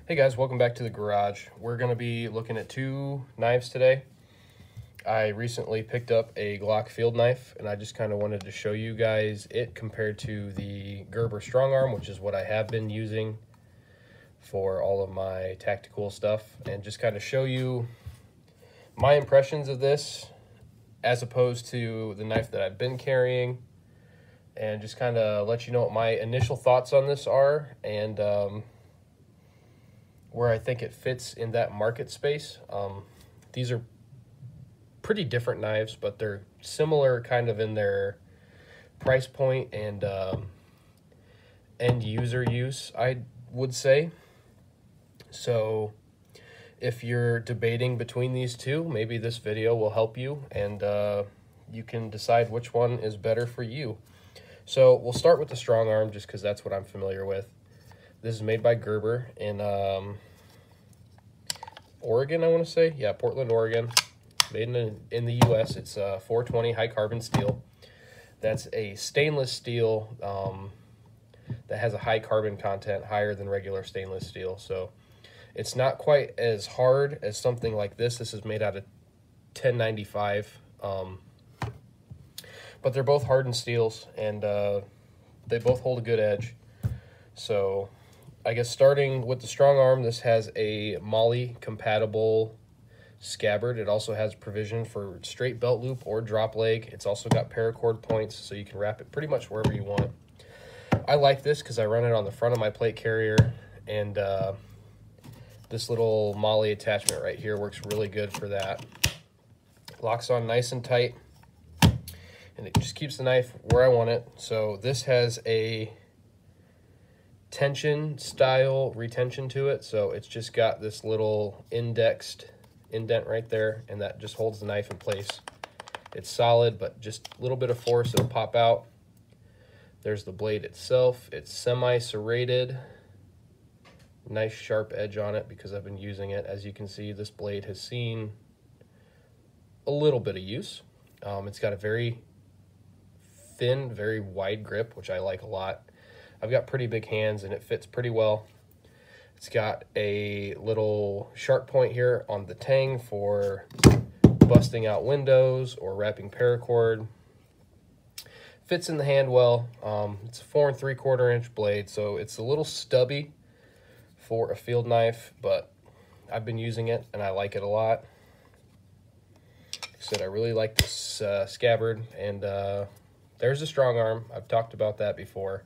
Hey guys, welcome back to the garage. We're going to be looking at two knives today. I recently picked up a Glock field knife, and I just kind of wanted to show you guys it compared to the Gerber Strongarm, which is what I have been using for all of my tactical stuff, and just kind of show you my impressions of this as opposed to the knife that I've been carrying, and just kind of let you know what my initial thoughts on this are, and where I think it fits in that market space. These are pretty different knives, but they're similar kind of in their price point and end user use, I would say. So if you're debating between these two, maybe this video will help you, and you can decide which one is better for you. So we'll start with the Strongarm just because that's what I'm familiar with. This is made by Gerber in Oregon, I want to say. Yeah, Portland, Oregon. Made in the U.S. It's 420 high carbon steel. That's a stainless steel that has a high carbon content, higher than regular stainless steel. So it's not quite as hard as something like this. This is made out of 1095. But they're both hardened steels, and they both hold a good edge. So I guess starting with the Strongarm, this has a MOLLE compatible scabbard. It also has provision for straight belt loop or drop leg. It's also got paracord points, so you can wrap it pretty much wherever you want. I like this because I run it on the front of my plate carrier, and this little MOLLE attachment right here works really good for that. Locks on nice and tight, and it just keeps the knife where I want it. So this has a tension style retention to it, so it's just got this little indent right there, and that just holds the knife in place. It's solid, but just a little bit of force, it'll pop out. There's the blade itself. It's semi-serrated. Nice sharp edge on it because I've been using it. As you can see, this blade has seen a little bit of use. It's got a very thin, very wide grip, which I like a lot. I've got pretty big hands, and it fits pretty well. It's got a little sharp point here on the tang for busting out windows or wrapping paracord. Fits in the hand well. It's a 4 3/4 inch blade, so it's a little stubby for a field knife, but I've been using it, and I like it a lot. Like I said, I really like this scabbard, and there's the Strongarm. I've talked about that before.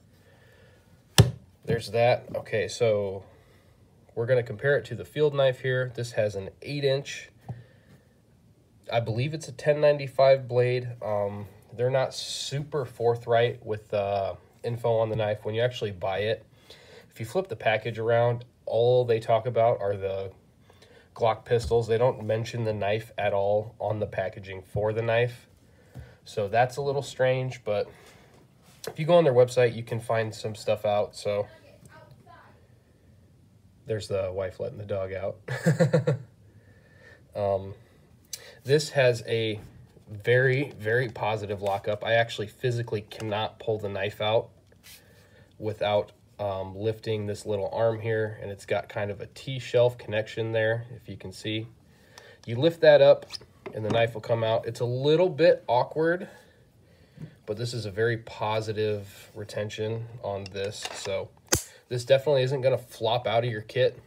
There's that. Okay, so we're going to compare it to the field knife here. This has an 8-inch, I believe it's a 1095 blade. They're not super forthright with info on the knife when you actually buy it. If you flip the package around, all they talk about are the Glock pistols. They don't mention the knife at all on the packaging for the knife. So that's a little strange, but if you go on their website, you can find some stuff out. So there's the wife letting the dog out. This has a very, very positive lockup. I actually physically cannot pull the knife out without lifting this little arm here, and it's got kind of a T-shelf connection there, if you can see. You lift that up, and the knife will come out. It's a little bit awkward, but this is a very positive retention on this, so this definitely isn't going to flop out of your kit.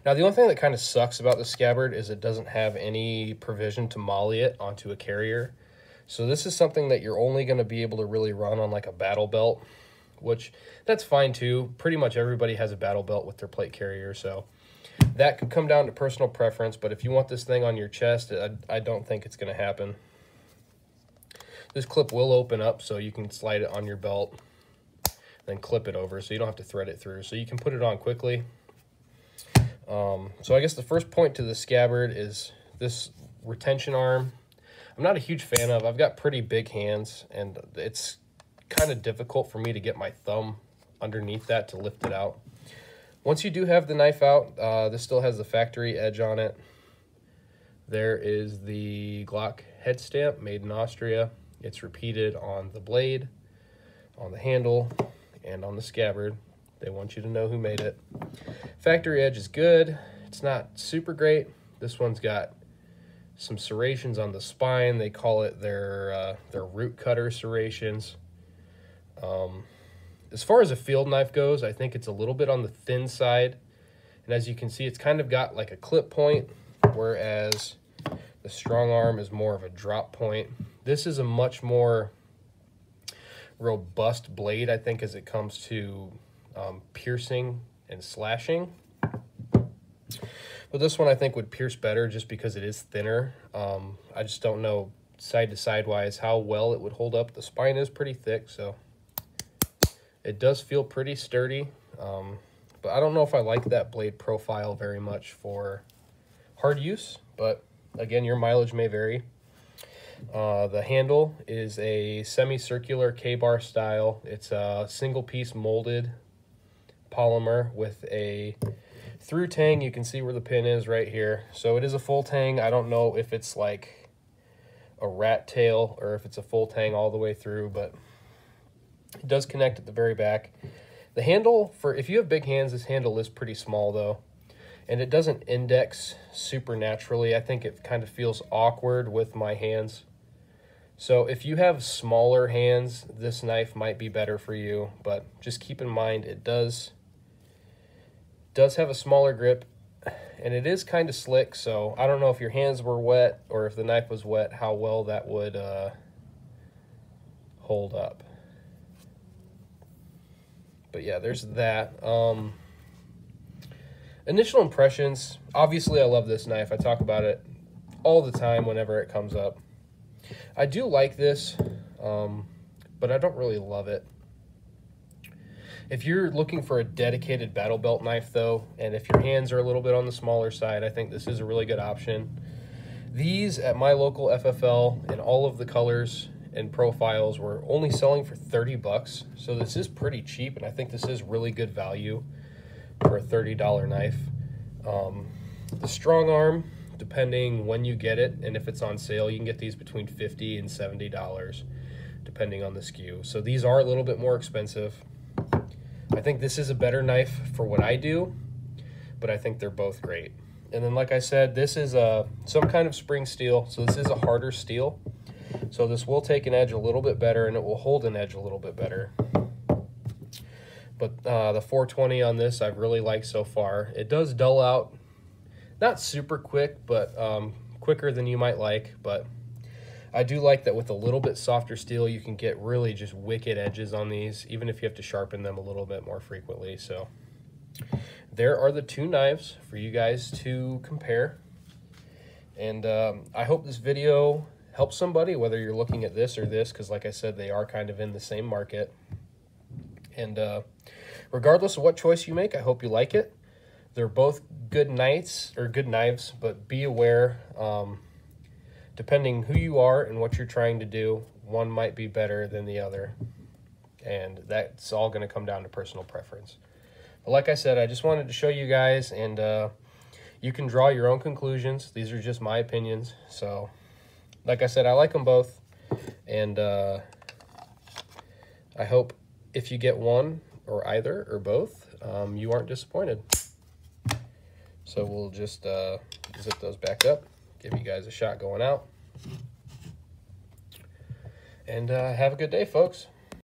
Now, the only thing that kind of sucks about the scabbard is it doesn't have any provision to MOLLE it onto a carrier. So this is something that you're only going to be able to really run on like a battle belt, which that's fine too. Pretty much everybody has a battle belt with their plate carrier, so that could come down to personal preference, but if you want this thing on your chest, I don't think it's going to happen. This clip will open up, so you can slide it on your belt, then clip it over, so you don't have to thread it through. So you can put it on quickly. So I guess the first point to the scabbard is this retention arm. I'm not a huge fan of. I've got pretty big hands, and it's kind of difficult for me to get my thumb underneath that to lift it out. Once you do have the knife out, this still has the factory edge on it. There is the Glock head stamp, made in Austria. It's repeated on the blade, on the handle, and on the scabbard. They want you to know who made it. Factory edge is good. It's not super great. This one's got some serrations on the spine. They call it their root cutter serrations. As far as a field knife goes, I think it's a little bit on the thin side. And as you can see, it's kind of got like a clip point, whereas the Strongarm is more of a drop point. This is a much more robust blade, I think, as it comes to piercing and slashing. But this one I think would pierce better just because it is thinner. I just don't know side to side wise how well it would hold up. The spine is pretty thick, so it does feel pretty sturdy. But I don't know if I like that blade profile very much for hard use, but again, your mileage may vary. The handle is a semicircular K-bar style. It's a single piece molded polymer with a through tang. You can see where the pin is right here. So it is a full tang. I don't know if it's like a rat tail or if it's a full tang all the way through, but it does connect at the very back. The handle, for if you have big hands, this handle is pretty small though, and it doesn't index super naturally. I think it kind of feels awkward with my hands. So if you have smaller hands, this knife might be better for you, but just keep in mind it does have a smaller grip, and it is kind of slick, so I don't know if your hands were wet or if the knife was wet, how well that would hold up. But yeah, there's that. Initial impressions, obviously I love this knife. I talk about it all the time whenever it comes up. I do like this, but I don't really love it. If you're looking for a dedicated battle belt knife though, and if your hands are a little bit on the smaller side, I think this is a really good option. These at my local FFL in all of the colors and profiles were only selling for 30 bucks. So this is pretty cheap, and I think this is really good value for a $30 knife. The Strongarm, depending when you get it and if it's on sale, you can get these between $50 and $70 depending on the SKU. So these are a little bit more expensive. I think this is a better knife for what I do, but I think they're both great. And then like I said, this is some kind of spring steel, so this is a harder steel. So this will take an edge a little bit better, and it will hold an edge a little bit better. But the 420 on this I've really liked so far. It does dull out, not super quick, but quicker than you might like. But I do like that with a little bit softer steel, you can get really just wicked edges on these, even if you have to sharpen them a little bit more frequently. So there are the two knives for you guys to compare. And I hope this video helps somebody, whether you're looking at this or this, because like I said, they are kind of in the same market. And regardless of what choice you make, I hope you like it. They're both good knives, but be aware, depending who you are and what you're trying to do, one might be better than the other. And that's all going to come down to personal preference. But like I said, I just wanted to show you guys, and you can draw your own conclusions. These are just my opinions. So like I said, I like them both, and I hope if you get one or either or both, you aren't disappointed. So we'll just zip those back up, give you guys a shot going out, and have a good day, folks.